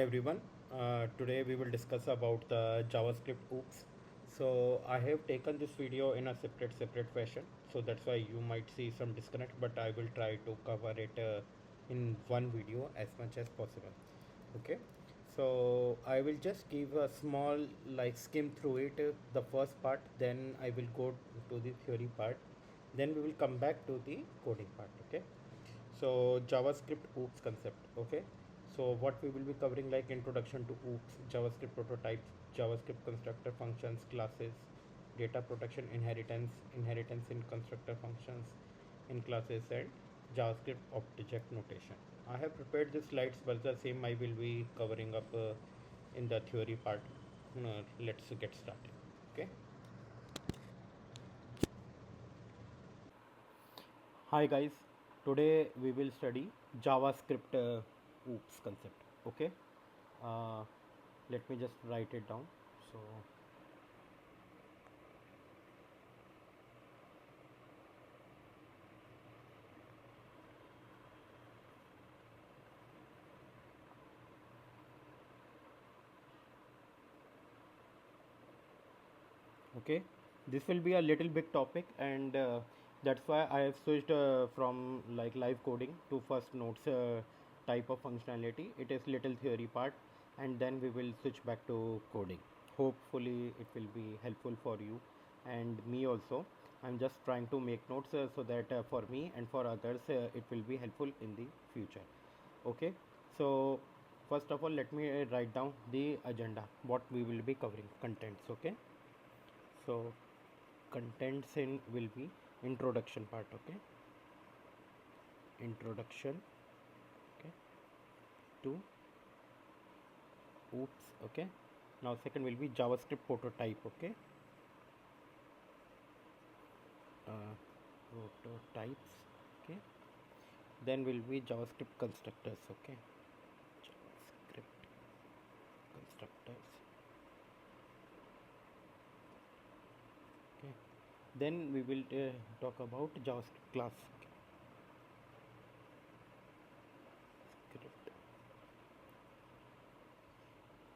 everyone. Today we will discuss about the JavaScript OOPs. So I have taken this video in a separate fashion. So that's why you might see some disconnect, but I will try to cover it in one video as much as possible. Okay. So I will just give a small skim through it, the first part. Then I will go to the theory part. Then we will come back to the coding part. Okay. So JavaScript OOPs concept. Okay. So what we will be covering, like introduction to OOPs, JavaScript prototypes, JavaScript constructor functions, classes, data protection, inheritance in constructor functions, in classes, and JavaScript object notation. I have prepared the slides, but the same I will be covering up in the theory part. Let's get started. Okay. Hi guys, today we will study JavaScript OOPs concept. Okay, uh, let me just write it down. So, okay, this will be a little big topic, and that's why I have switched from live coding to first notes type of functionality. It is little theory part, and then we will switch back to coding. Hopefully, it will be helpful for you and me also. I'm just trying to make notes so that for me and for others it will be helpful in the future. Okay, so first of all, let me write down the agenda, what we will be covering, contents. Okay, so contents in will be introduction part. Okay, introduction, okay, to oops. Okay, now second will be JavaScript prototype. Okay, uh, prototypes. Okay, then will be JavaScript constructors. Okay, JavaScript constructors. Okay, then we will talk about JavaScript class. Script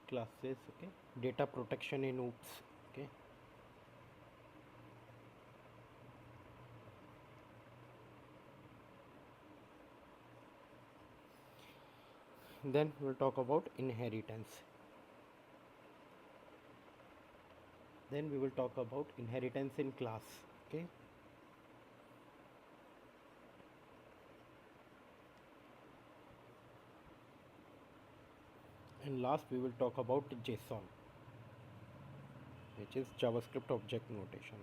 classes. Okay, data protection in oops. Okay, then we'll talk about inheritance. Then we will talk about inheritance in class. Okay, and last we will talk about JSON, which is JavaScript object notation.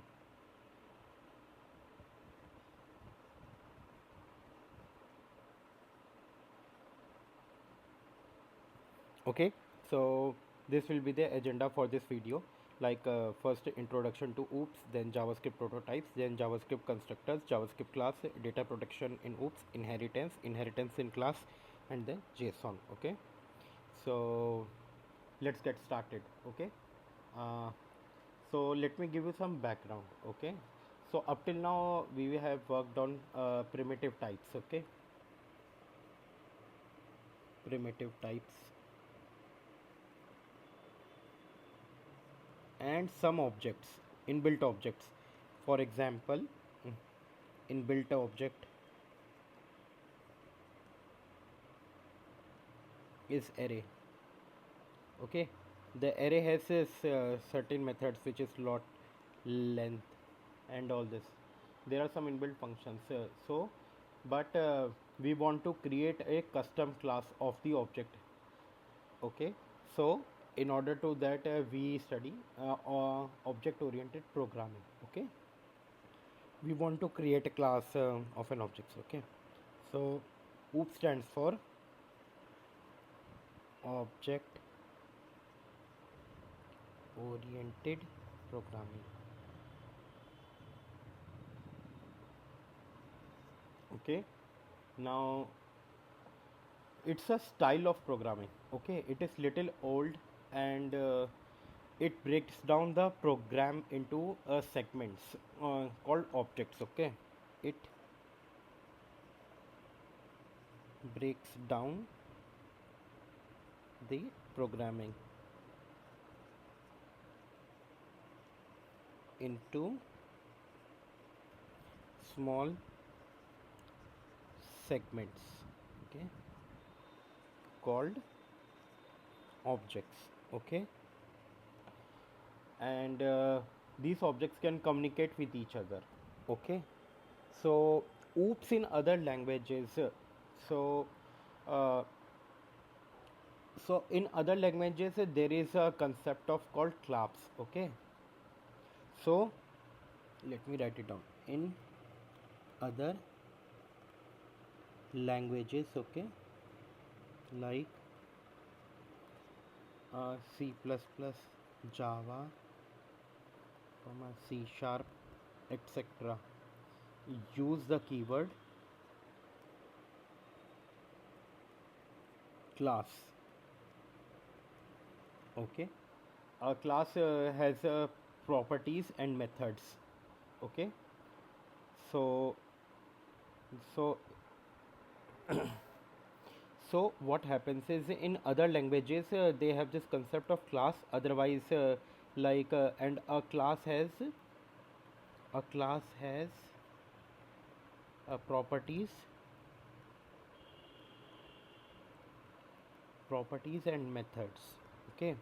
Okay, so this will be the agenda for this video, first introduction to oops, then JavaScript prototypes, then JavaScript constructors, JavaScript class, data protection in oops, inheritance in class, and then JSON. Okay, so let's get started. Okay, uh, so let me give you some background. Okay, so up till now we have worked on primitive types. Okay, primitive types and some objects, inbuilt objects. For example, inbuilt object is array. Okay, the array has certain methods which is lot, length, and all this. There are some inbuilt functions. But we want to create a custom class of the object. Okay, so in order to that we study object oriented programming. Okay, we want to create a class of an object. Okay, so OOP stands for object oriented programming. Okay, now it's a style of programming. Okay, it is little old, and it breaks down the program into segments called objects. Okay, it breaks down the programming into small segments, okay, called objects, okay, and these objects can communicate with each other, okay. So oops in other languages, so uh, in other languages there is a concept of called class, okay. So let me write it down. In other languages, okay, like C++, Java, C sharp, etc., use the keyword class, okay. A class has properties and methods, okay. So so so what happens is in other languages they have this concept of class, otherwise and a class has properties and methods, okay.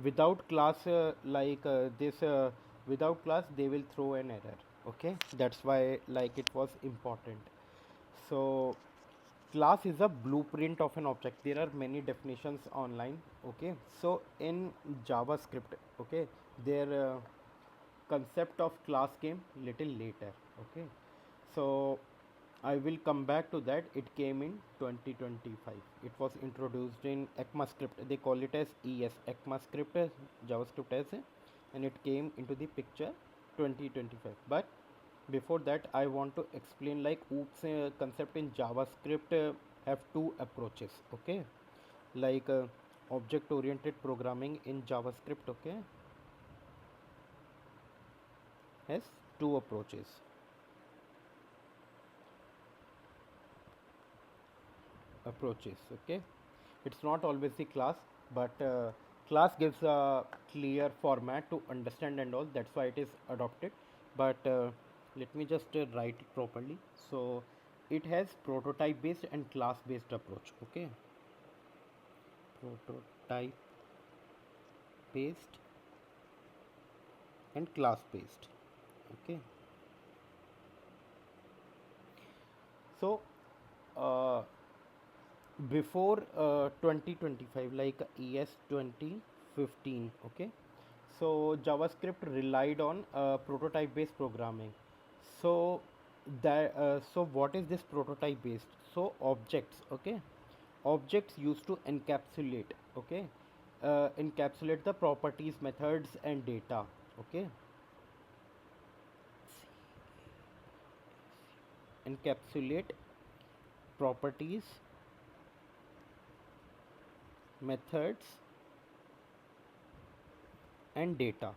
Without class this without class they will throw an error, okay. That's why like it was important. So class is a blueprint of an object. There are many definitions online, okay. So in JavaScript, okay, their concept of class came little later, okay. So I will come back to that. It came in 2025. It was introduced in ECMAScript. They call it as ES, ECMAScript, JavaScript as, and it came into the picture 2025. But before that, I want to explain like OOPs concept in JavaScript have two approaches. Okay, like object-oriented programming in JavaScript. Okay, has two approaches. Okay, it's not always the class, but class gives a clear format to understand and all. That's why it is adopted. But let me just write it properly. So it has prototype based and class based approach, okay. Prototype based and class based, okay. So uh, before 2025, like ES 2015, okay, so JavaScript relied on prototype based programming. So that so what is this prototype based? So objects, okay, objects used to encapsulate, okay, encapsulate the properties, methods and data, okay. Encapsulate properties, methods and data,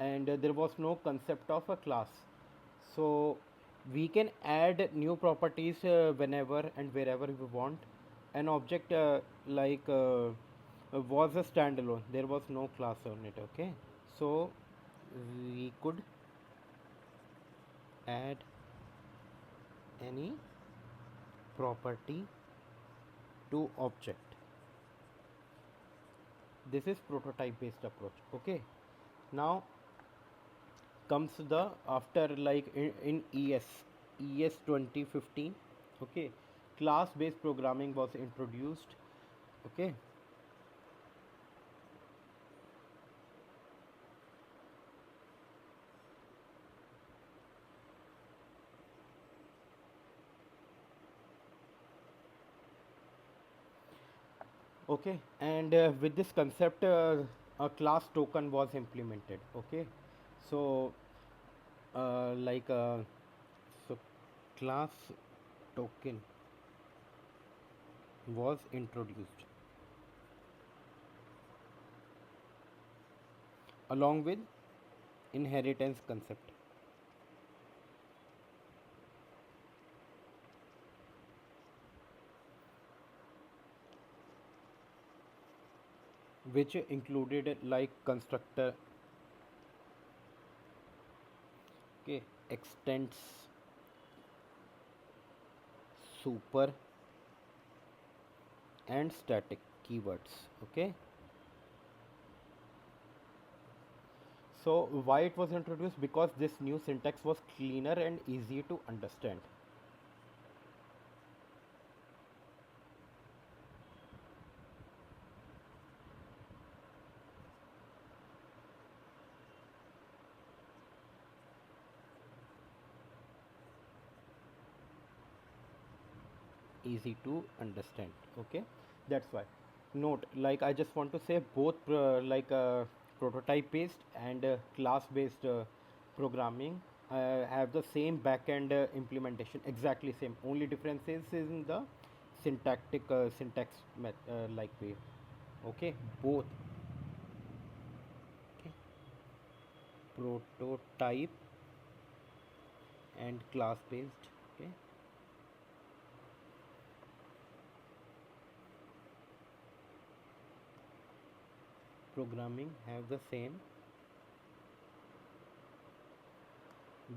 and there was no concept of a class. So we can add new properties whenever and wherever we want. An object was a standalone, there was no class on it, okay. So we could add any property to object. This is prototype based approach, okay. Now comes the after like in ES 2015, okay, class based programming was introduced, okay. Okay, and with this concept a class token was implemented, okay. So uh, like uh, so class token was introduced along with inheritance concept. which included like constructor, okay, extends, super, and static keywords. Okay, so why it was introduced? Because this new syntax was cleaner and easy to understand. Easy to understand. Okay, that's why. Note, like I just want to say both prototype based and class based programming have the same backend implementation, exactly same, only difference is in the syntax like way. Okay, both. Okay, prototype and class based. Okay, programming have the same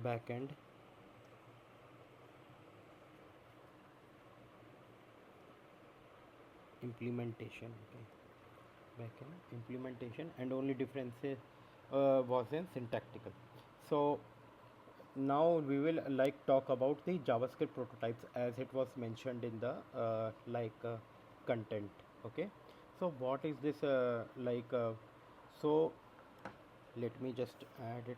backend implementation. Okay, backend implementation, and only difference was in syntactical. So now we will like talk about the JavaScript prototypes as it was mentioned in the content. Okay, so what is this so let me just add it.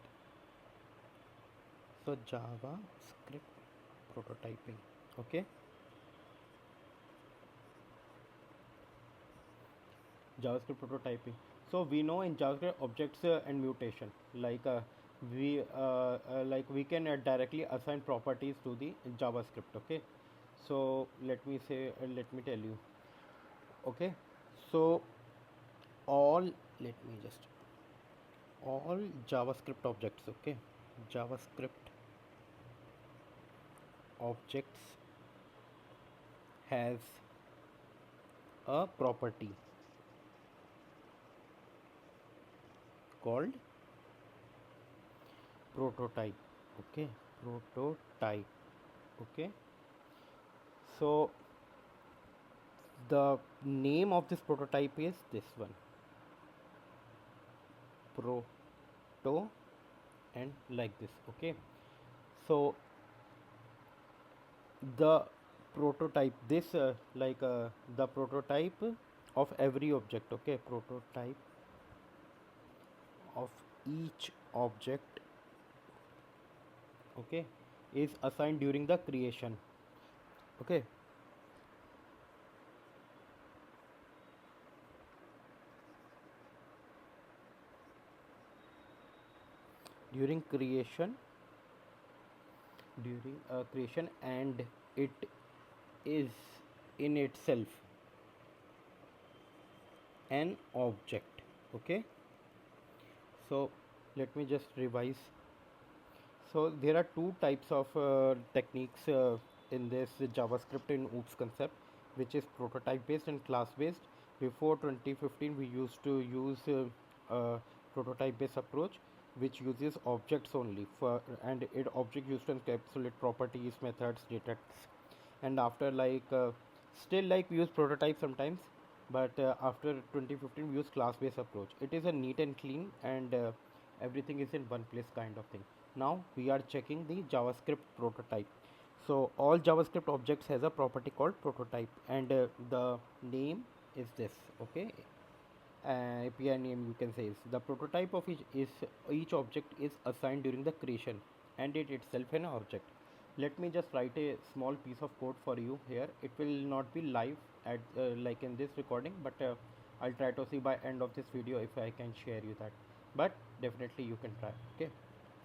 So JavaScript prototyping. Okay, JavaScript prototyping. So we know in JavaScript objects and mutation, we can directly assign properties to the JavaScript. Okay, so let me tell you. Okay, so all let me just all JavaScript objects. Okay, JavaScript objects has a property called prototype. Okay, prototype. Okay, so the name of this prototype is this one, proto, and like this. Okay, so the prototype, this the prototype of every object. Okay, prototype of each object, okay, is assigned during the creation. Okay, during creation, and it is in itself an object. Okay, so let me just revise. So there are two types of techniques in this JavaScript in OOPS concept, which is prototype based and class based. Before 2015, we used to use prototype based approach, which uses objects only for, and it object used to encapsulate properties, methods, data. And after still like we use prototype sometimes, but after 2015 we use class based approach. It is a neat and clean, and everything is in one place kind of thing. Now we are checking the JavaScript prototype. So all JavaScript objects has a property called prototype, and the name is this. Okay, API name you can say is the prototype of each object is assigned during the creation, and it itself an object. Let me just write a small piece of code for you here. It will not be live at like in this recording, but I'll try to see by end of this video if I can share you that. But definitely you can try. Okay,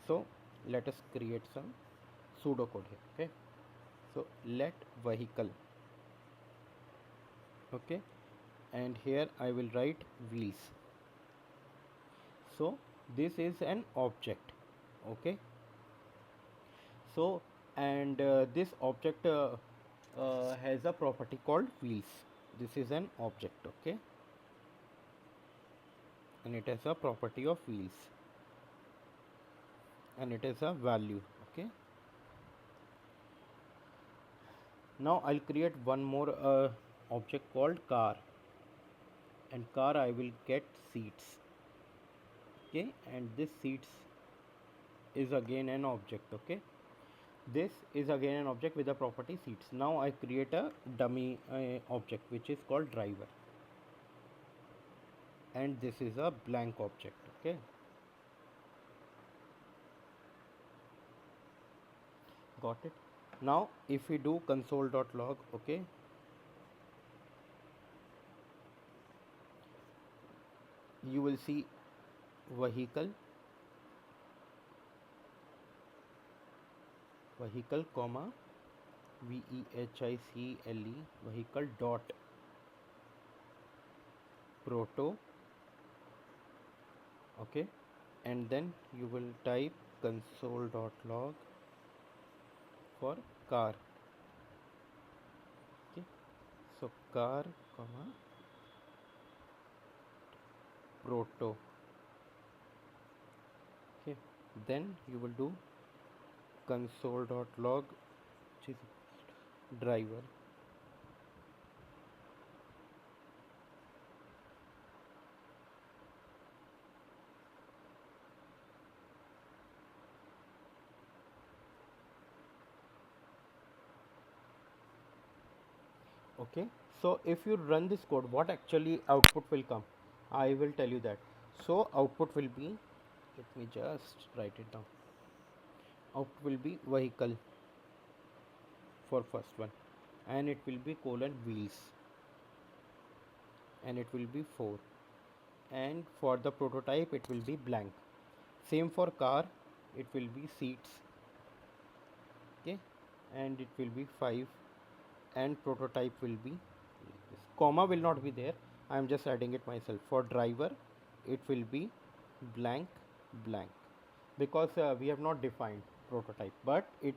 so let us create some pseudocode here. Okay, so let vehicle. Okay, and here I will write wheels. So this is an object. Okay, so and this object has a property called wheels. This is an object. Okay, and it has a property of wheels, and it is a value. Okay, now I'll create one more object called car, and car I will get seats. Okay, and this seats is again an object. Okay, this is again an object with the property seats. Now I create a dummy object which is called driver, and this is a blank object. Okay, got it. Now if we do console.log, okay, you will see vehicle, comma vehicle, vehicle dot proto. Okay, and then you will type console.log for car. Okay, so car, comma proto. Okay, then you will do console.log which is driver. Okay, so if you run this code, what actually output will come, I will tell you that. So output will be, let me just write it down, output will be vehicle for first one, and it will be colon wheels, and it will be 4, and for the prototype it will be blank. Same for car, it will be seats. Okay, and it will be 5, and prototype will be like this. Comma will not be there, I am just adding it myself. For driver it will be blank blank, because we have not defined prototype, but it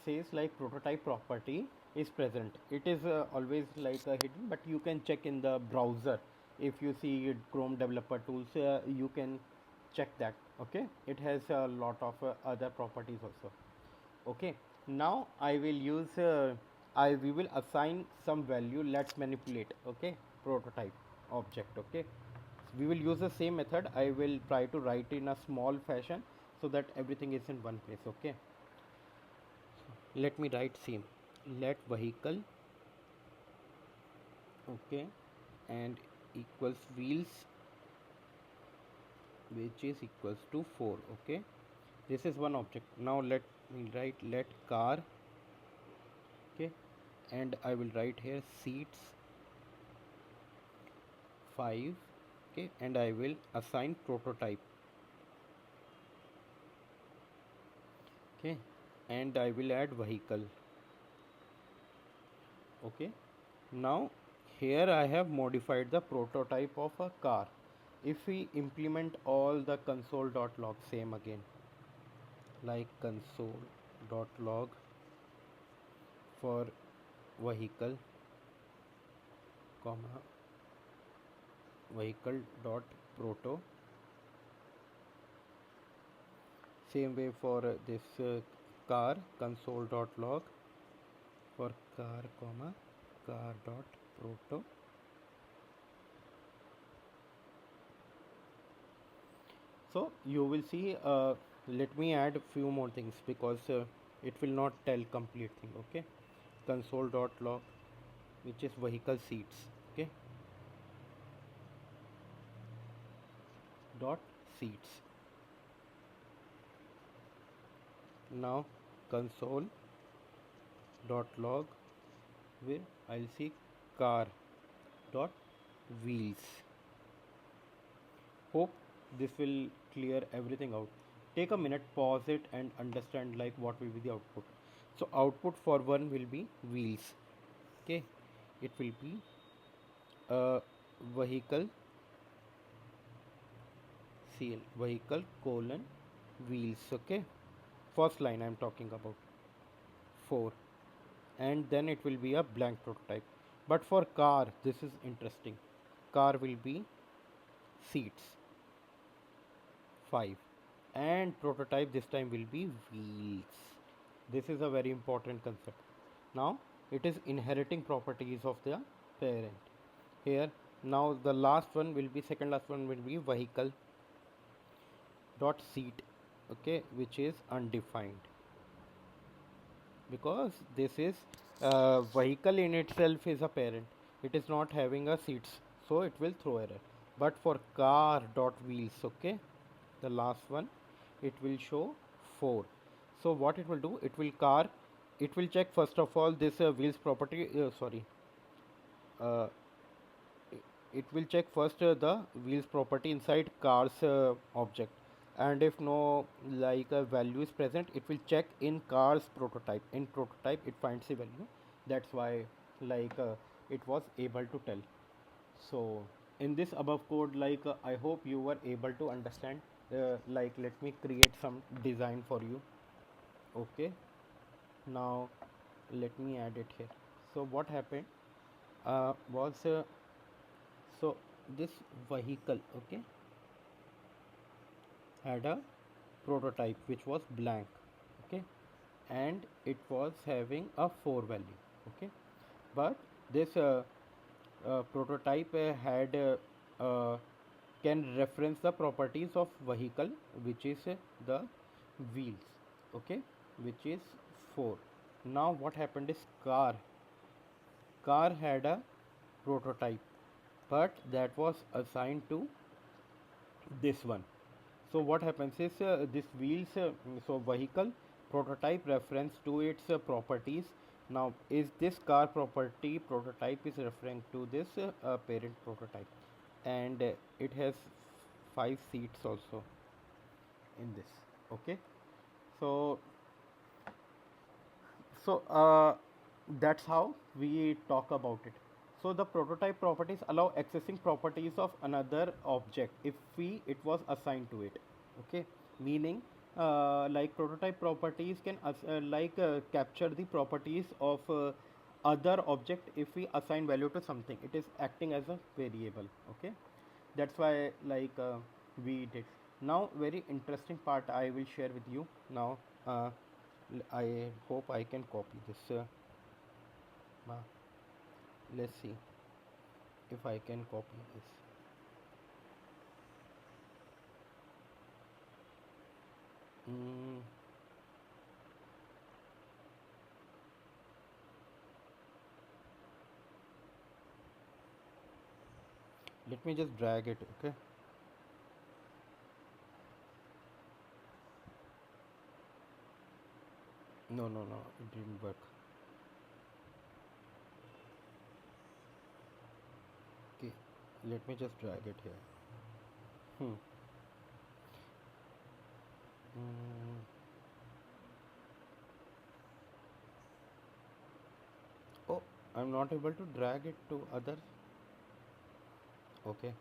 says like prototype property is present. It is always like hidden, but you can check in the browser. If you see Chrome developer tools, you can check that. Okay, it has a lot of other properties also. Okay, now I will use we will assign some value. Let's manipulate. Okay, prototype object. Okay, we will use the same method. I will try to write in a small fashion so that everything is in one place. Okay, let me write same. Let vehicle, okay, and equals wheels, which is equals to 4. Okay, this is one object. Now let me write let car. Okay, and I will write here seats 5. Okay, and I will assign prototype. Okay, and I will add vehicle. Okay, now here I have modified the prototype of a car. If we implement all the console.log, same again, like console.log for vehicle, comma vehicle dot proto. Same way for this car, console.log for car, comma car dot proto. So you will see, let me add a few more things, because it will not tell complete thing. Okay, console.log, which is vehicle seats. Okay, dot seats. Now console dot log where I'll see car dot wheels. Hope this will clear everything out. Take a minute, pause it, and understand like what will be the output. So output for one will be wheels. Okay, it will be a vehicle, CL, vehicle colon wheels. Okay, first line I'm talking about 4, and then it will be a blank prototype. But for car, this is interesting. Car will be seats 5, and prototype this time will be wheels. This is a very important concept. Now it is inheriting properties of the parent. Here now the last one will be, second last one will be vehicle dot seat, okay, which is undefined, because this is vehicle in itself is a parent, it is not having a seats, so it will throw error. But for car dot wheels, okay, the last one, it will show 4. So what it will do, it will car, it will check first of all this wheels property, uh, it will check first the wheels property inside cars object, and if no like a value is present, it will check in cars prototype. In prototype it finds the value. That's why like it was able to tell. So in this above code, like I hope you were able to understand. Like let me create some design for you. Okay, now let me add it here. So what happened was so this vehicle, okay, had a prototype which was blank, okay, and it was having a 4 value, okay. But this prototype had can reference the properties of vehicle, which is the wheels, okay, which is 4. Now what happened is car had a prototype, but that was assigned to this one. So what happens is this wheels, so vehicle prototype reference to its properties. Now is this car property prototype is referring to this parent prototype, and it has 5 seats also in this, okay. So that's how we talk about it. So the prototype properties allow accessing properties of another object if we it was assigned to it, okay. Meaning like prototype properties can capture the properties of other object. If we assign value to something, it is acting as a variable, okay. That's why like we did. Now very interesting part I will share with you now. I hope I can copy this. Uh, let's see if I can copy this. Mm, let me just drag it, okay. No, no, no, it didn't work. Okay, let me just drag it here. Hmm. Mm. Oh, I'm not able to drag it to other. Okay,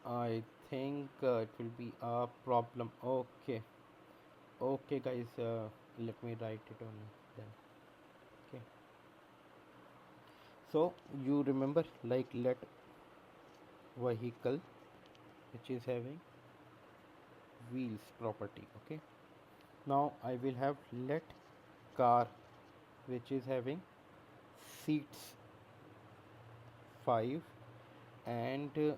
I think it will be a problem. Okay, okay, guys. Let me write it on then. Okay. So you remember like let vehicle, which is having wheels property, okay. Now I will have let car, which is having seats 5, and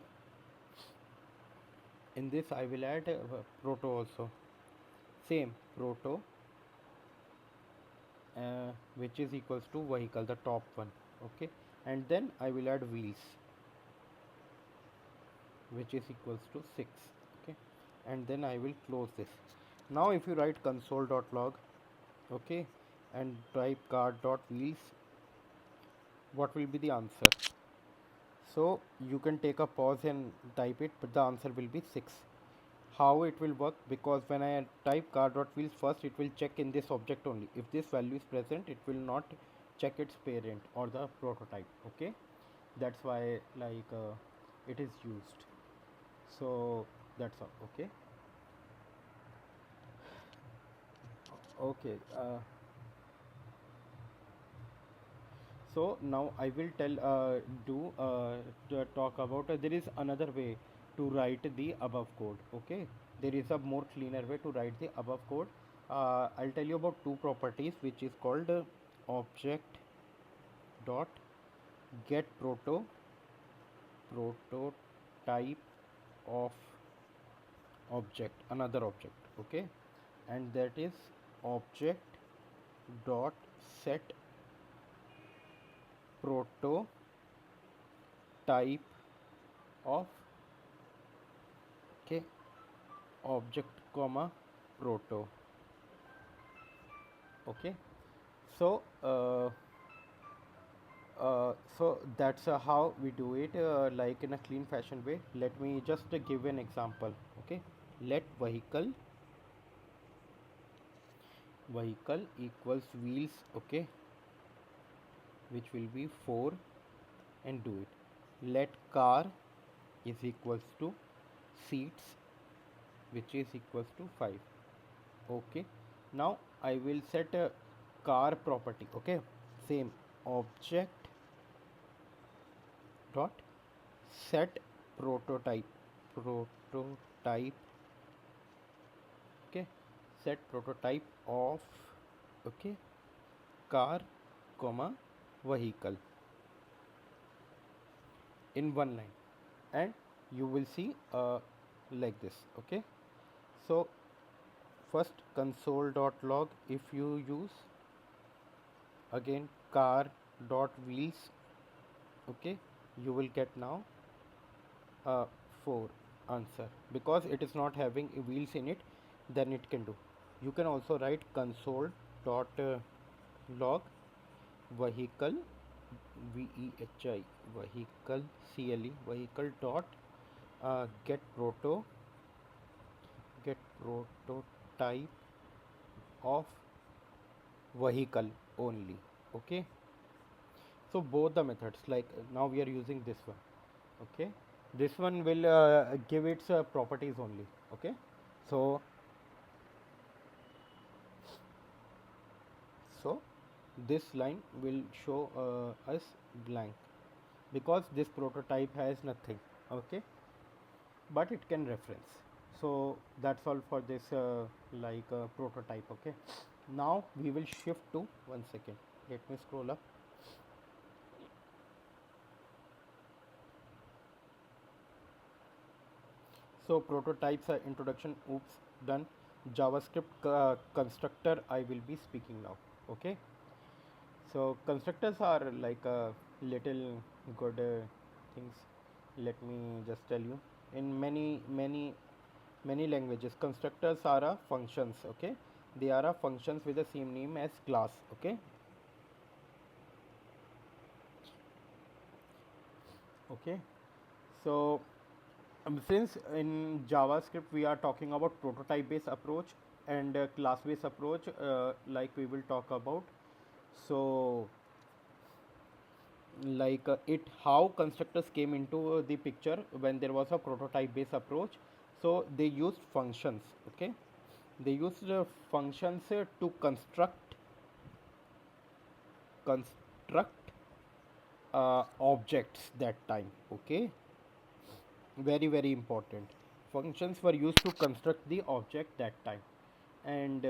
in this I will add proto also, same proto, which is equals to vehicle, the top one, okay. And then I will add wheels, which is equals to 6, okay. And then I will close this. Now if you write console.log, okay, and type car.wheels, what will be the answer? So you can take a pause and type it, but the answer will be 6. How it will work, because when I type car.wheels first, it will check in this object only. If this value is present, it will not check its parent or the prototype, okay. That's why like it is used. So that's all, okay. Okay, So now I will talk about there is another way to write the above code. Okay, there is a more cleaner way to write the above code. I'll tell you about two properties which is called object dot get prototype of object, another object. Okay, and that is object dot set prototype of, okay, object comma proto. Okay, so so that's how we do it, like in a clean fashion way. Let me just give an example. Okay, let vehicle equals wheels, okay, which will be 4, and do it. Let car is equals to seats, which is equals to 5. Okay, now I will set a car property. Okay, same object dot set prototype, okay, set prototype of, okay, car comma vehicle in one line, and you will see like this. Okay, so first console.log, if you use again car dot wheels, okay, you will get now 4 answer, because it is not having wheels in it. Then it can do, you can also write console dot log vehicle, vehi vehicle vehicle dot get prototype of vehicle only. Okay, so both the methods, like now we are using this one. Okay, this one will give its properties only. Okay, so so this line will show us blank, because this prototype has nothing. Okay, but it can reference. So that's all for this prototype. Okay, now we will shift to, one second, let me scroll up. So prototypes are introduction, oops, done. JavaScript constructor I will be speaking now. Okay, so constructors are like little good things. Let me just tell you, in many languages constructors are functions. Okay, they are functions with the same name as class. Okay, okay, so since in JavaScript we are talking about prototype based approach and class based approach, like we will talk about. So like it how constructors came into the picture when there was a prototype based approach. So they used functions. Okay, they used functions to construct objects that time. Okay, very important, functions were used to construct the object that time. And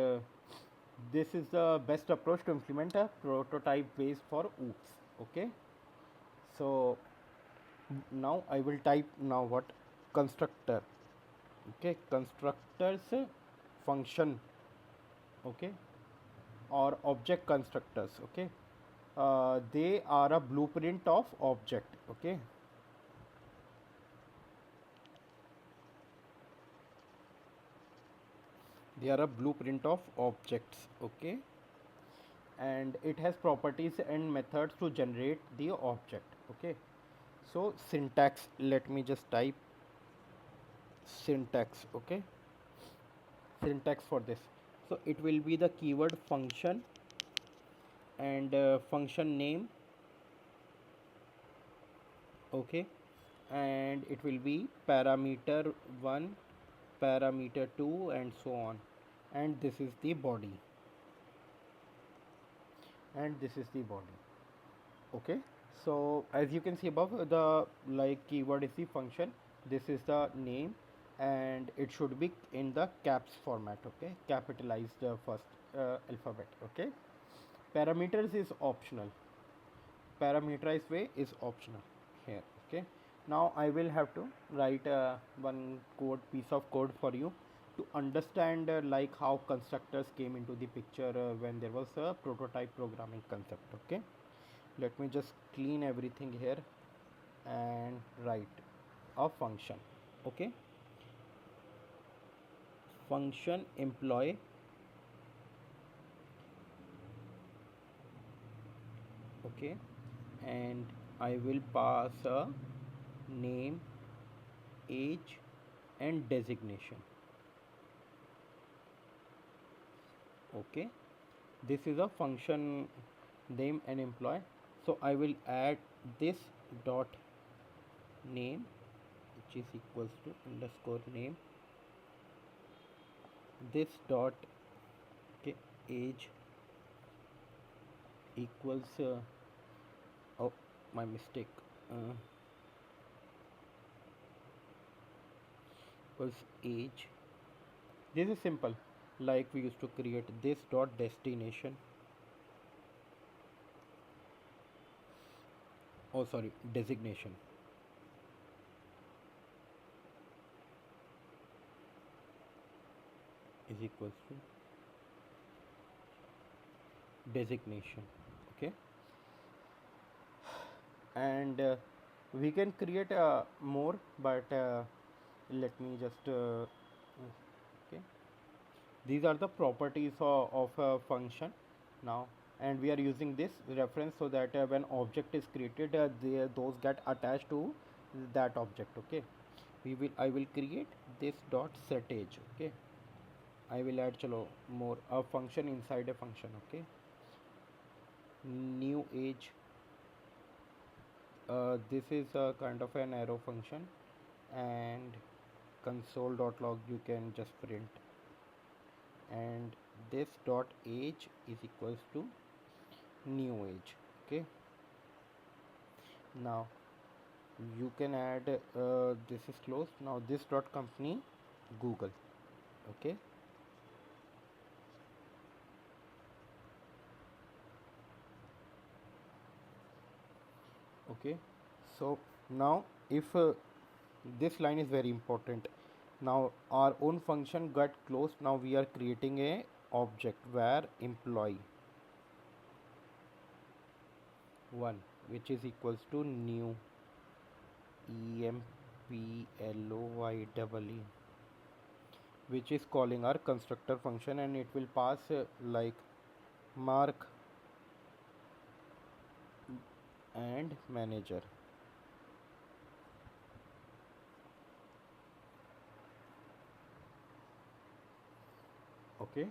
this is the best approach to implement a prototype based for oops. Okay, so now I will type now what constructor. Okay, constructors function. Okay, or object constructors. Okay, they are a blueprint of object. Okay, they are a blueprint of objects. Okay, and it has properties and methods to generate the object. Okay, so syntax, let me just type syntax. Okay, syntax for this, so it will be the keyword function and function name. Okay, and it will be parameter 1, parameter 2, and so on. And this is the body, and this is the body. Okay, so as you can see above, the like keyword is the function, this is the name, and it should be in the caps format. Okay, capitalize the first alphabet. Okay, parameters is optional, parameterized way is optional here. Okay, now I will have to write one piece of code for you to understand like how constructors came into the picture when there was a prototype programming concept. Okay, let me just clean everything here and write a function. Okay, function employee. Okay, and I will pass a name, age, and designation. Okay, this is a function name and employee. So I will add this dot name, which is equals to underscore name, this dot, okay, age equals oh, my mistake, equals age. This is simple, like we used to create this dot destination, oh sorry, designation is equals to designation. Okay, and we can create more, but let me just okay, these are the properties of a function now, and we are using this reference so that when object is created, those get attached to that object. Okay, I will create this dot set age. Okay, I will add chalo more a function inside a function. Okay, new age, this is a kind of an arrow function, and console.log you can just print, and this dot age is equals to new age. Okay, now you can add this is closed. Now this dot company Google. Okay, okay, so now if this line is very important, now our own function got closed. Now we are creating a object where employee 1, which is equals to new, employee, which is calling our constructor function, and it will pass like mark and manager. Okay,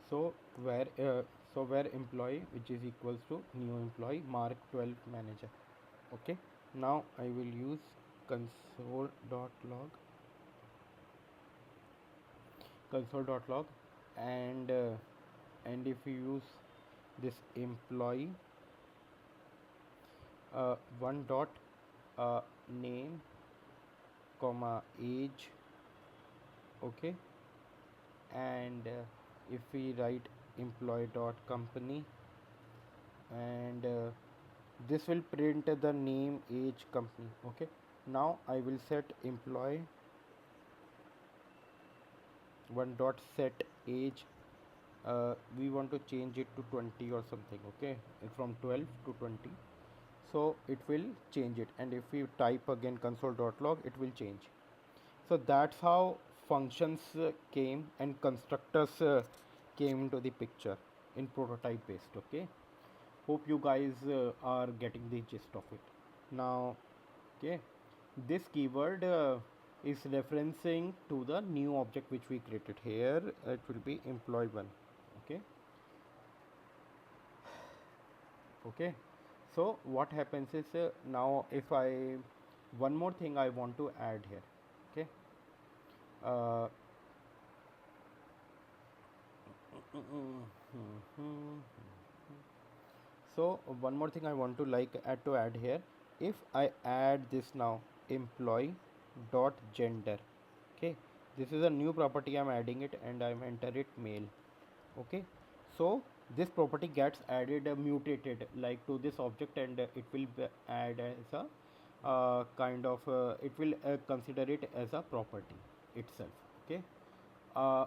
so where employee, which is equals to new employee, mark 12 manager. Okay, now I will use console.log, and if you use this employee, one dot name comma age. Okay, and if we write employee dot company, and this will print the name, age, company. Okay, now I will set employee one dot set age, we want to change it to 20 or something. Okay, from 12 to 20, so it will change it, and if we type again console.log, it will change. So that's how functions came and constructors came into the picture in prototype based. Okay, hope you guys are getting the gist of it now. Okay, this keyword is referencing to the new object which we created here. It will be employee1. Okay, okay, so what happens is now if I one more thing I want to add here. Okay, uh, So one more thing I want to add here. If I add this now, employee dot gender, okay, this is a new property, I'm adding it and I'm enter it male. Okay, so this property gets added mutated like to this object, and it will be add as a it will consider it as a property itself. Okay, uh,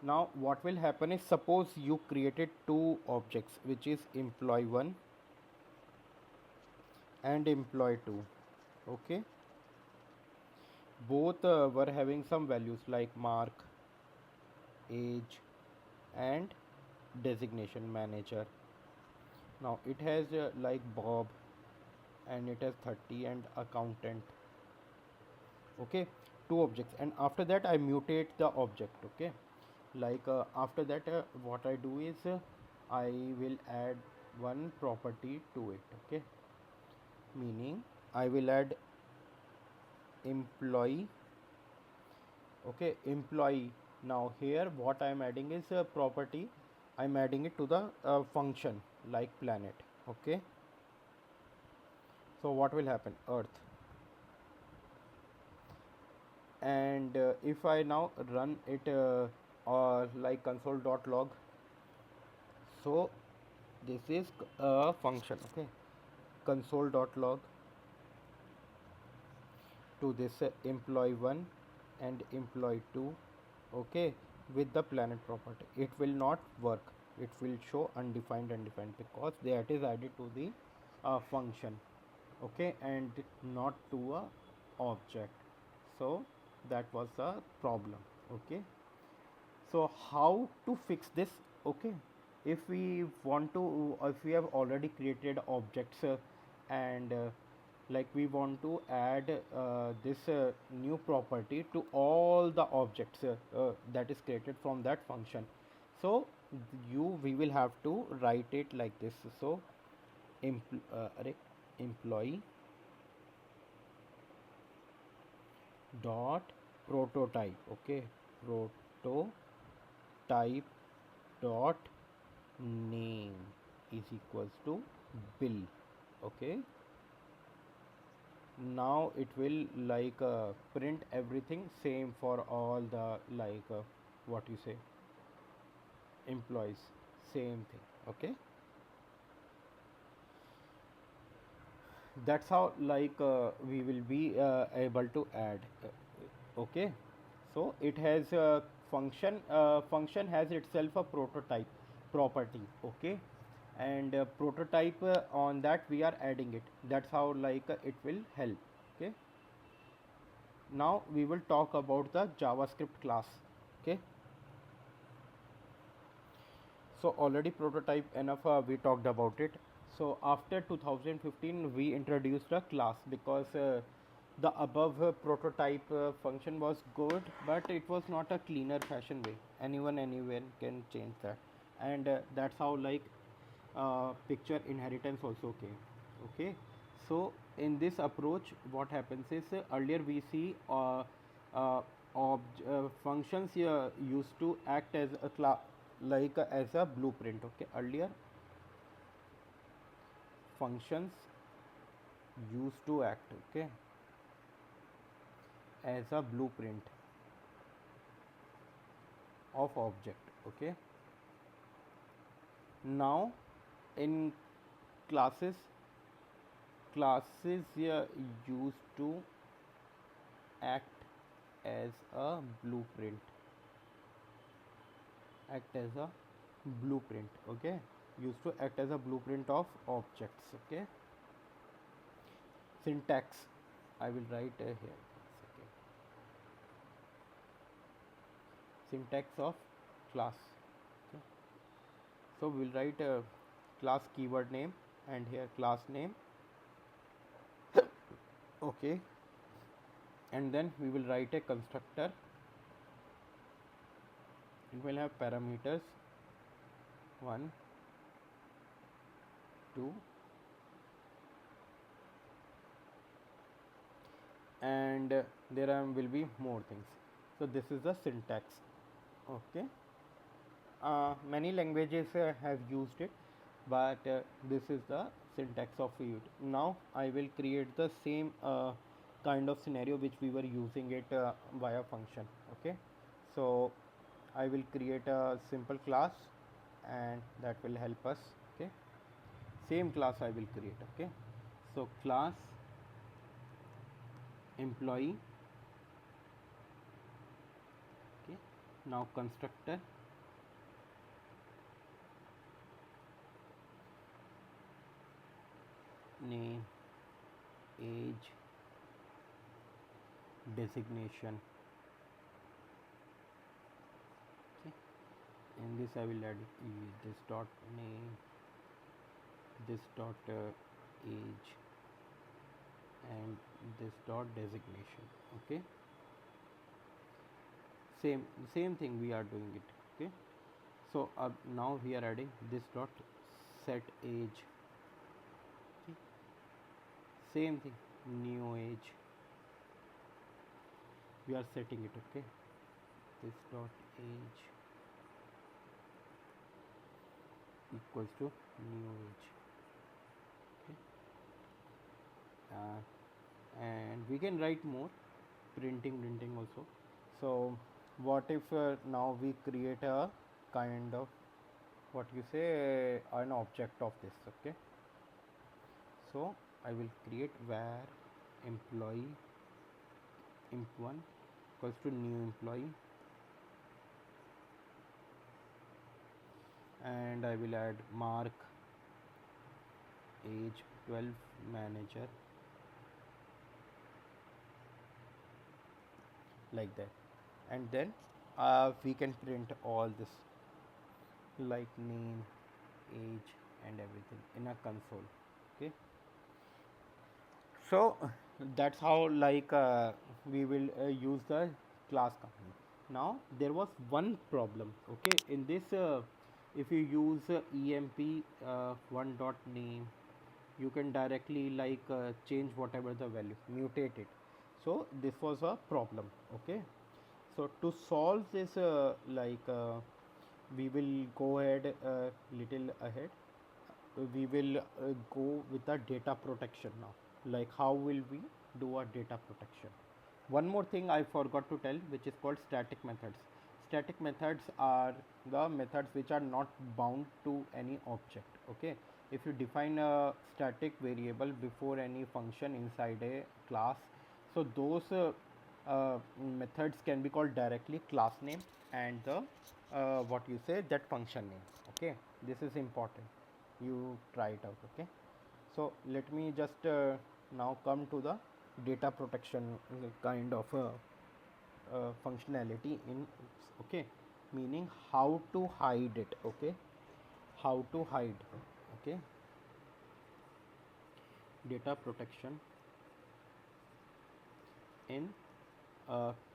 now what will happen is, suppose you created two objects, which is employee 1 and employee 2. Okay, both were having some values like mark, age, and designation manager. Now it has like Bob, and it has 30 and accountant. Okay, two objects, and after that I mutate the object. Okay, after that what I do is I will add one property to it. Okay, meaning I will add employee. Okay, employee. Now here what I am adding is a property, I'm adding it to the function like planet. Okay, so what will happen, earth, and if I now run it or like console.log, so this is a function. Okay, console.log to this employee 1 and employee 2. Okay, with the planet property, it will not work, it will show undefined because that is added to the function. Okay, and not to a object. So that was a problem. Okay, so how to fix this? Okay, if we want to, if we have already created objects and like we want to add this new property to all the objects that is created from that function, so we will have to write it like this. So employee dot prototype. Okay, prototype dot name is equals to bill. Okay, now it will print everything same for all the what you say, employees, same thing. Okay, that's how we will be able to add. Okay, so it has a function has itself a prototype property. Okay, and prototype on that we are adding it. That's how it will help. Okay, now we will talk about the JavaScript class. Okay, so already prototype enough, we talked about it. So after 2015 we introduced a class, because the above prototype function was good, but it was not a cleaner fashion way. Anyone anywhere can change that, and that's how picture inheritance also came. Okay, so in this approach what happens is, earlier we see functions used to act as a class, as a blueprint. Okay, earlier functions used to act, okay, as a blueprint of object. Okay, now in classes used to act as a blueprint, okay, used to act as a blueprint of objects. Okay, syntax I will write here. Okay, syntax of class. Okay, so we'll write a class keyword name, and here class name. Okay, and then we will write a constructor. It will have parameters 1, 2, and there will be more things. So this is the syntax. Okay, many languages have used it. but this is the syntax of it. Now I will create the same kind of scenario which we were using it via function. Okay, so I will create a simple class and that will help us. Okay, same class I will create. Okay, so class employee. Okay, now constructor name, age, designation. Okay, in this I will add this dot name, this dot age, and this dot designation. Okay, same thing we are doing it. Okay, so now we are adding this dot set age. Okay, same thing, new age we are setting it. Okay, this dot age equals to new age. Okay, and we can write more printing also. So what if now we create a kind of what you say an object of this. Okay, so I will create where employee imp1 equals to new employee, and I will add mark age 12 manager, like that. And then we can print all this like name, age, and everything in a console. Okay, so that's how like we will use the class company. Now there was one problem. Okay, in this if you use emp one dot name, you can directly like change whatever the value, mutate it. So this was a problem. Okay, so to solve this we will go ahead little ahead. We will go with the data protection now. Like how will we do a data protection? One more thing I forgot to tell, which is called static methods. Static methods are the methods which are not bound to any object. Okay, if you define a static variable before any function inside a class, so those methods can be called directly class name and the what you say that function name. Okay, this is important, you try it out. Okay, so let me just now come to the data protection kind of functionality in oops. Okay, meaning how to hide it. Okay, how to hide. Okay, data protection in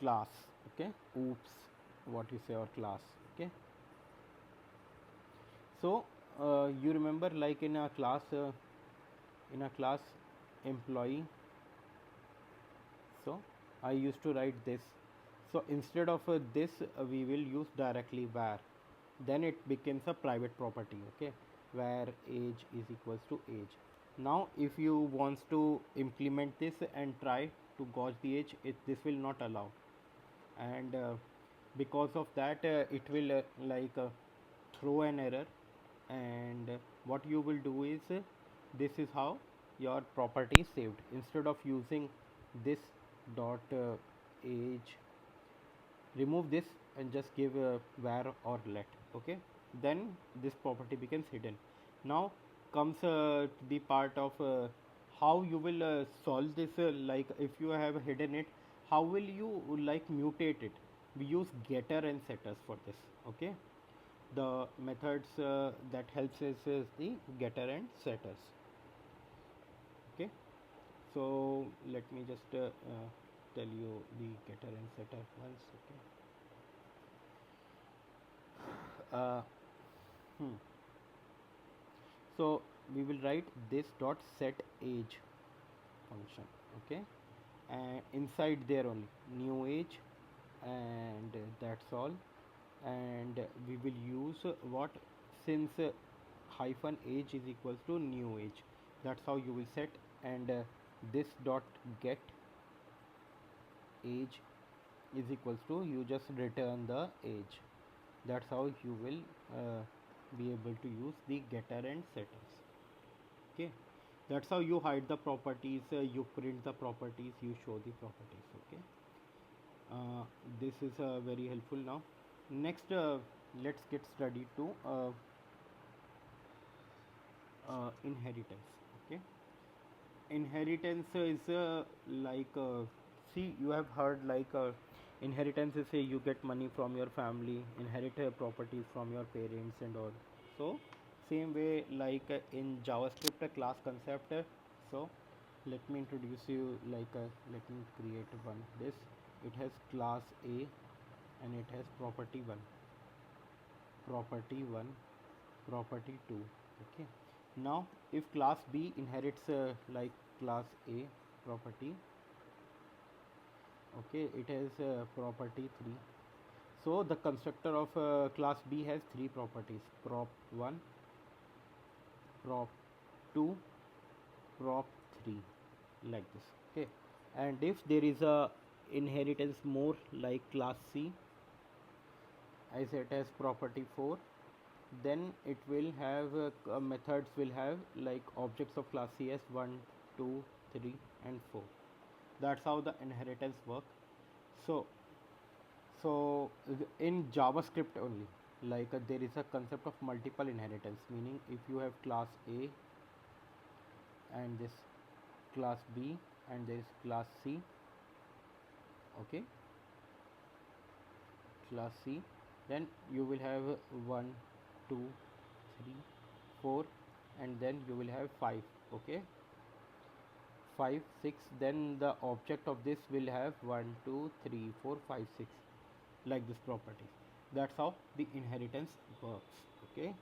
class. Okay, oops, what you say, or class. Okay, so you remember like in a class employee, so I used to write this. So instead of this we will use directly where, then it becomes a private property. Okay, where age is equals to age. Now if you wants to implement this and try to gauge the age, this will not allow. And because of that it will throw an error. And what you will do is this is how your property is saved. Instead of using this dot age, remove this and just give where or let. Okay, then this property becomes hidden. Now comes the part of how you will solve this. Like if you have hidden it, how will you like mutate it? We use getter and setters for this. Okay, the methods that helps us is the getter and setters. Okay, so let me just tell you the getter and setter once. Okay, uh, hmm. So we will write this dot set age function. Okay, and inside there only new age, and that's all. And we will use what, since hyphen age is equals to new age. That's how you will set. And this dot get age is equals to, you just return the age. That's how you will be able to use the getter and setters. Okay, that's how you hide the properties, you print the properties, you show the properties. Okay, this is very helpful. Now next, let's get studied to inheritance. Okay, inheritance is see, you have heard inheritance is you get money from your family, inherit properties from your parents and all. So same way, in JavaScript class concept. So let me introduce you, let me create one. This, it has class A and it has property 1, property 1, property 2. Okay, now if class B inherits class A property, okay, it has property 3. So the constructor of class B has 3 properties: prop 1, prop 2, prop 3, like this. Okay, and if there is a inheritance more, like class C, as it has property 4, then it will have methods will have like objects of class C as 1, 2, 3 and 4. That's how the inheritance work. So in JavaScript only, there is a concept of multiple inheritance, meaning if you have class A and this class B and there is class C, okay, class C, then you will have 1, 2, 3, 4 and then you will have 5. Okay, 5, 6, then the object of this will have 1, 2, 3, 4, 5, 6, like this property. That's how the inheritance works. Okay,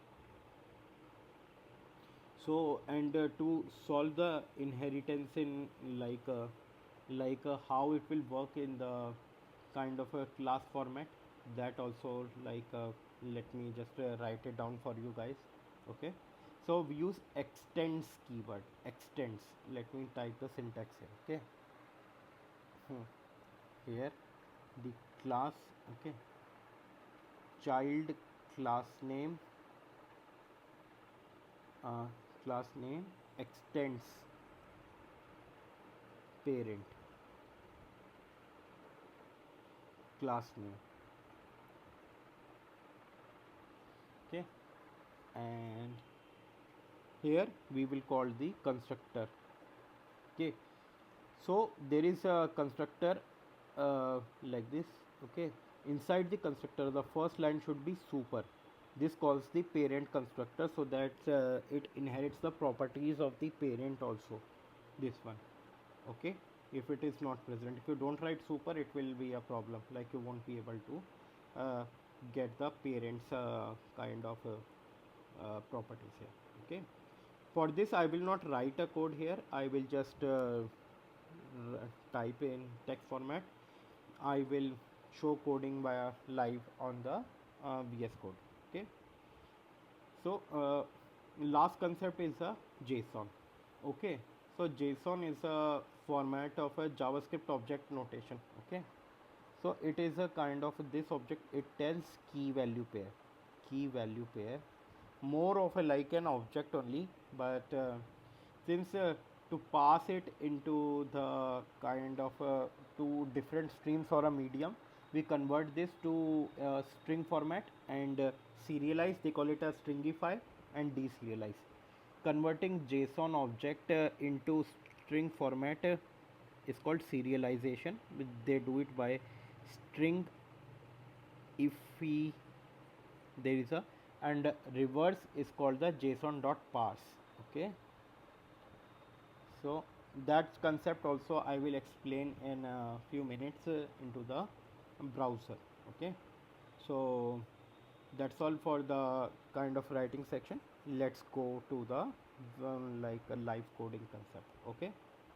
so and to solve the inheritance in how it will work in the kind of a class format, that also let me just write it down for you guys. Okay, so we use extends keyword. Extends, let me type the syntax here. Okay, here the class, okay, child class name, class name extends parent class name. Okay, and here we will call the constructor. Okay, so there is a constructor like this. Okay, inside the constructor the first line should be super. This calls the parent constructor, so that it inherits the properties of the parent also, this one. Okay, if it is not present, if you don't write super, it will be a problem, like you won't be able to get the parents kind of properties here. Okay, for this I will not write a code here, I will just type in text format. I will show coding via live on the VS Code. Okay, so last concept is a JSON. Okay, so JSON is a format of a JavaScript object notation. Okay, so it is a kind of this object, it tells key value pair, more of a like an object only, but since to pass it into the kind of two different streams or a medium, we convert this to string format and serialize, they call it a stringify, and deserialize. Converting JSON object into string format is called serialization. They do it by string if we there is a, and reverse is called the json.parse. Okay, so that concept also I will explain in a few minutes into the browser. Okay, so that's all for the kind of writing section. Let's go to the like a live coding concept. Okay,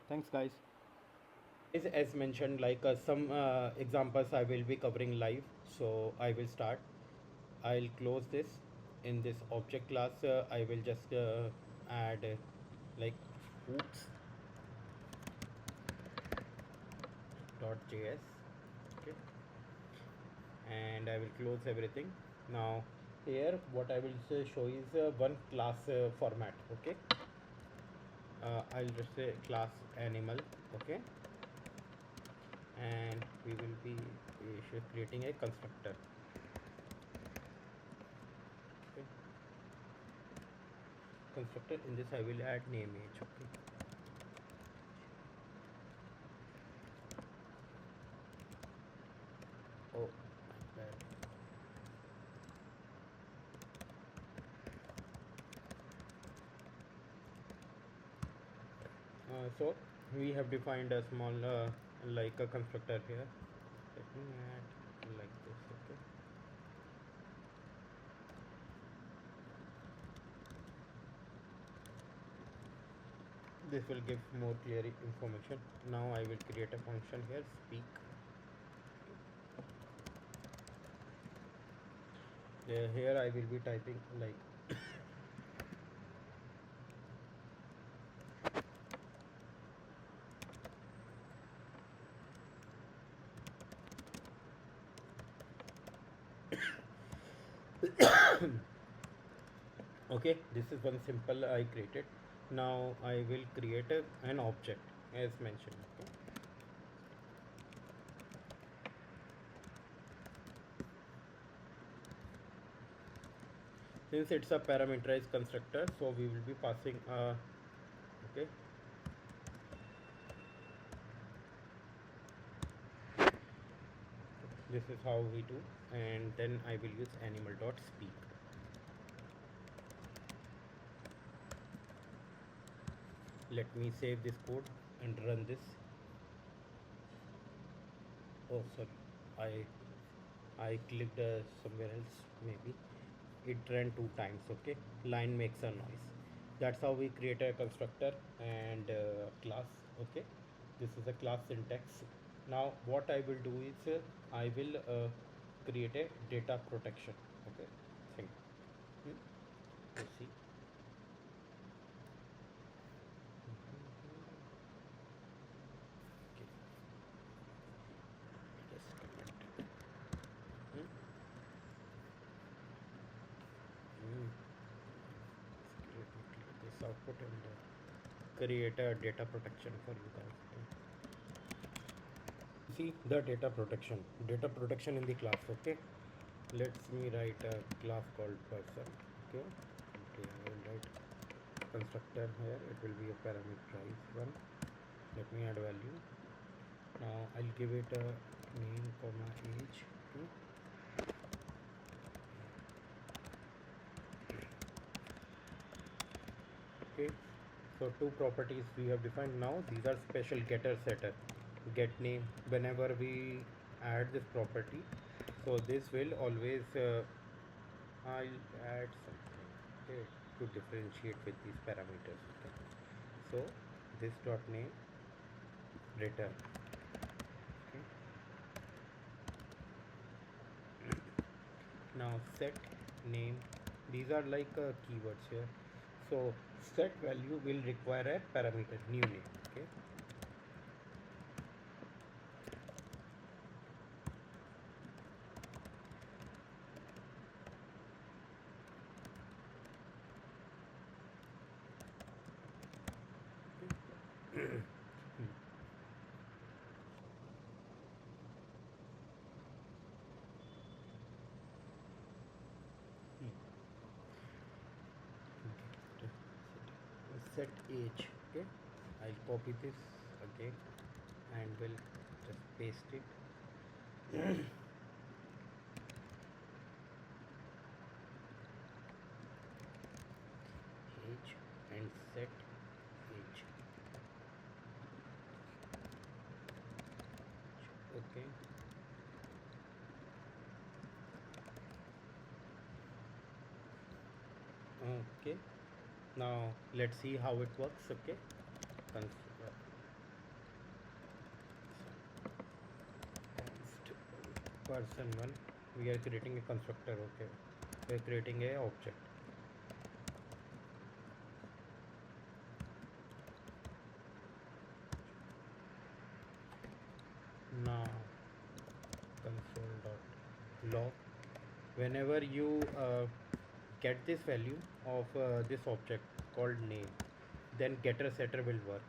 thanks guys. As mentioned, some examples I will be covering live, so I will start. I'll close this in this object class I will just add like oops .js, okay, and I will close everything. Now here what I will show is one class format, okay. I'll just say class animal, okay, and we will be creating a constructor, okay. Constructor, in this I will add name age, okay. Oh, bad. So we have defined a small like a constructor here. Let me add like this, okay. This will give more clear information. Now I will create a function here, speak. Here I will be typing like okay, this is one simple I created. Now I will create an object as mentioned, okay. Since it's a parameterized constructor, so we will be passing okay, this is how we do, and then I will use animal dot speak. Let me save this code and run this. Oh sorry, I clicked somewhere else, maybe it ran 2 times, okay. Line makes a noise. That's how we create a constructor and class, okay. This is a class syntax. Now what I will do is I will create a data protection, okay thing. Let's see. Okay. Just comment. Hmm? Hmm. Let me clear this output and create a data protection for you guys. See the data protection in the class, okay. Let me write a class called person, okay. Okay, I will write constructor here. It will be a parameterized one. Let me add value. Now I'll give it a name comma age, okay. Okay, so two properties we have defined. Now these are special getter setter. Get name, whenever we add this property, so this will always I'll add something, okay, to differentiate with these parameters, okay. So this dot name return, okay. Now set name, these are like keywords here. So set value will require a parameter new name, okay. Set age, okay. I'll copy this again and will just paste it. Age and set age, okay. Okay, now let's see how it works, okay. Const person one, we are creating a constructor, okay. We're creating a object. Now console.log, whenever you get this value of this object called name, then getter setter will work.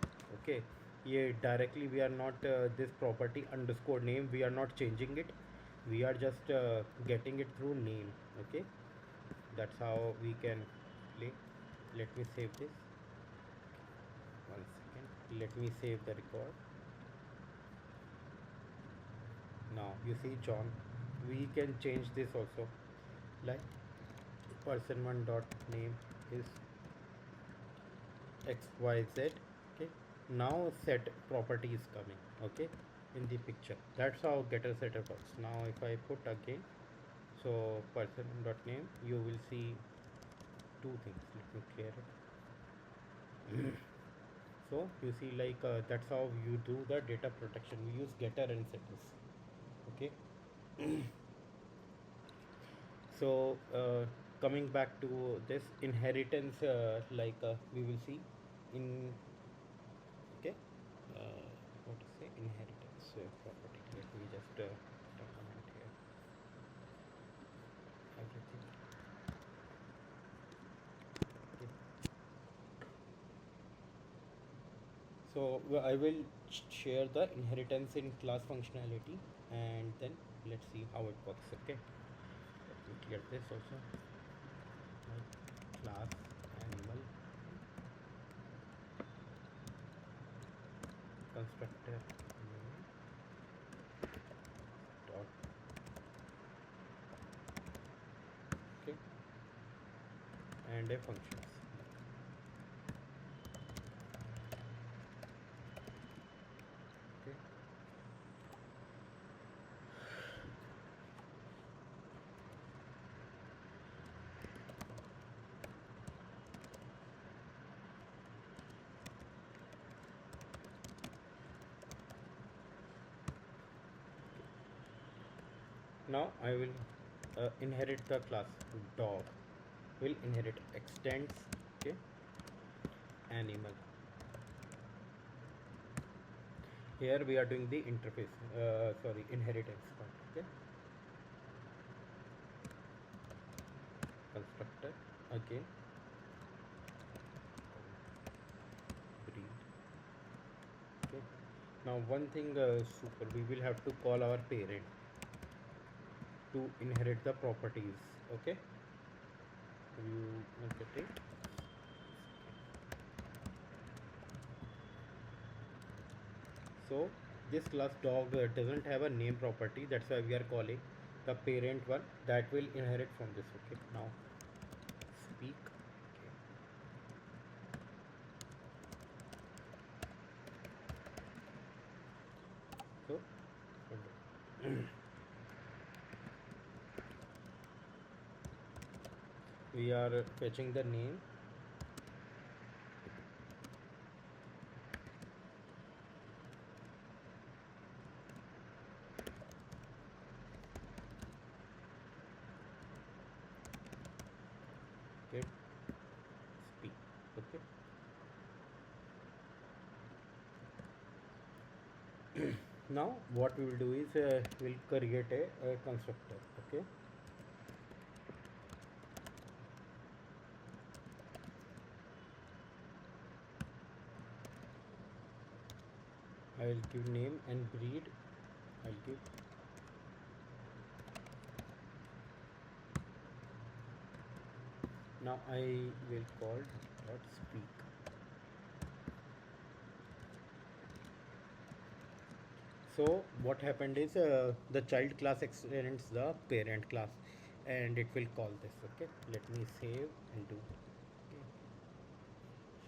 Okay, yeah, directly we are not this property underscore name, we are not changing it, we are just getting it through name. Okay, that's how we can play. Let me save this. One second, let me save the record. Now you see John, we can change this also, like person1 dot name is xyz. Okay, now set property is coming, okay, in the picture. That's how getter setter works. Now if I put again, so person dot name, you will see two things. Let me clear it. So you see, like that's how you do the data protection. We use getter and setters. Okay. So coming back to this inheritance, we will see in, okay, what to say, inheritance property. Let me just document here everything. Okay. So I will share the inheritance in class functionality, and then let's see how it works. Okay, let me clear this also. Class animal constructor name dot, okay, and a functions. Okay. Now I will inherit the class dog, will inherit extends, okay, animal. Here we are doing the interface, sorry, inheritance part. Okay, constructor again, breed. Okay, now one thing super, we will have to call our parent to inherit the properties. Okay, you look at it. So this class dog doesn't have a name property, that's why we are calling the parent one that will inherit from this. Okay, now speak. Okay. So we are fetching the name. Get speak. Okay, now what we will do is we'll create a constructor. Okay, I will give name and breed. I'll give now I will call dot speak. So what happened is the child class extends the parent class, and it will call this. Okay, let me save and do. Okay.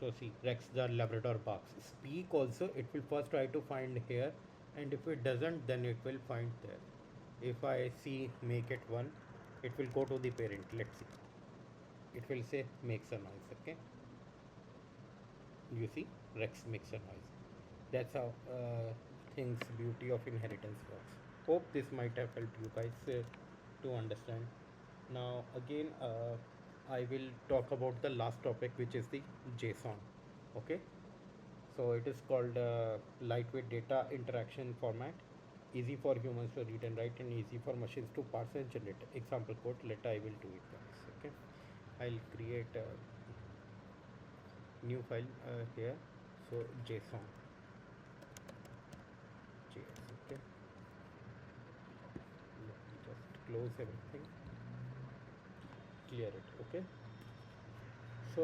So see, Rex the Labrador barks. Speak also, it will first try to find here, and if it doesn't, then it will find there. If I see make it one, it will go to the parent. Let's see. It will say makes a noise. Okay. You see, Rex makes a noise. That's how things beauty of inheritance works. Hope this might have helped you guys to understand. Now again, I will talk about the last topic, which is the JSON. Okay, so it is called lightweight data interaction format, easy for humans to read and write, and easy for machines to parse and generate. Example code. Let I will do it, guys. Okay, I'll create a new file here. So JSON, JS. Okay, let me just close everything, clear it. Okay, so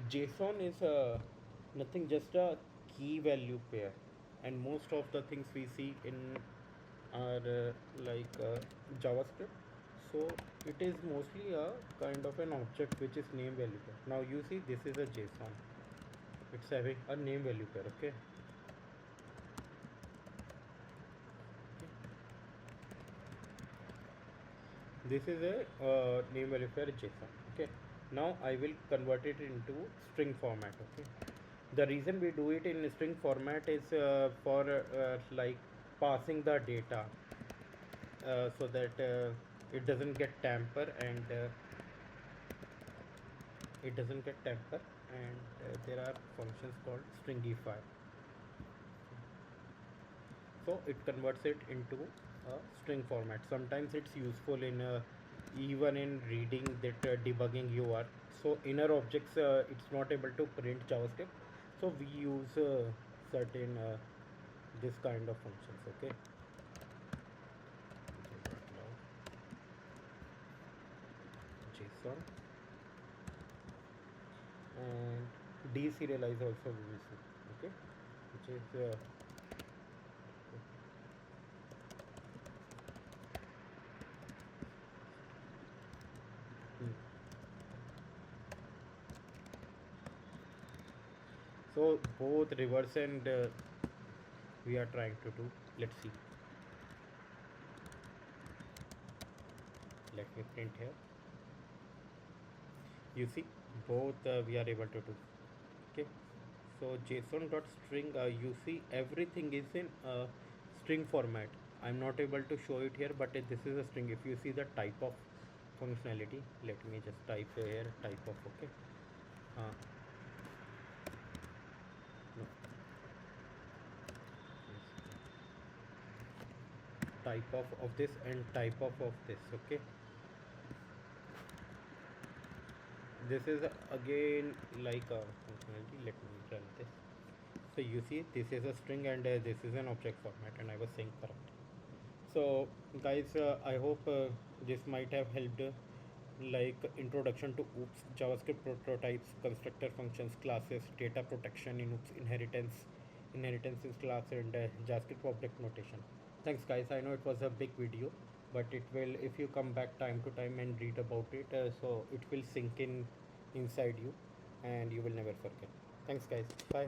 JSON is nothing, just a key value pair, and most of the things we see in are JavaScript. So it is mostly a kind of an object which is name value pair. Now you see this is a JSON. It's having a name value pair. Okay. This is a name value pair JSON. Okay. Now I will convert it into string format. Okay. The reason we do it in string format is for passing the data, so that it doesn't get tamper and there are functions called stringify. So it converts it into a string format. Sometimes it's useful in even in reading that debugging you are. So inner objects, it's not able to print JavaScript, so we use certain this kind of functions. Okay, JSON, and deserialize also we will see. Okay, which is hmm. So both reverse and we are trying to do. Let's see. Let me print here. You see, both we are able to do. Okay, so JSON dot string. You see, everything is in string format. I'm not able to show it here, but this is a string. If you see the type of functionality, let me just type here type of. Okay, uh, no, type of this and type of this. Okay, this is again like a functionality. Let me run this. So you see, this is a string and this is an object format, and I was saying correct. So guys, I hope this might have helped, like introduction to OOPs, JavaScript prototypes, constructor functions, classes, data protection in OOPs, inheritance is class, and JavaScript object notation. Thanks guys. I know it was a big video, but it will, if you come back time to time and read about it, so it will sink in inside you, and you will never forget. Thanks guys. Bye.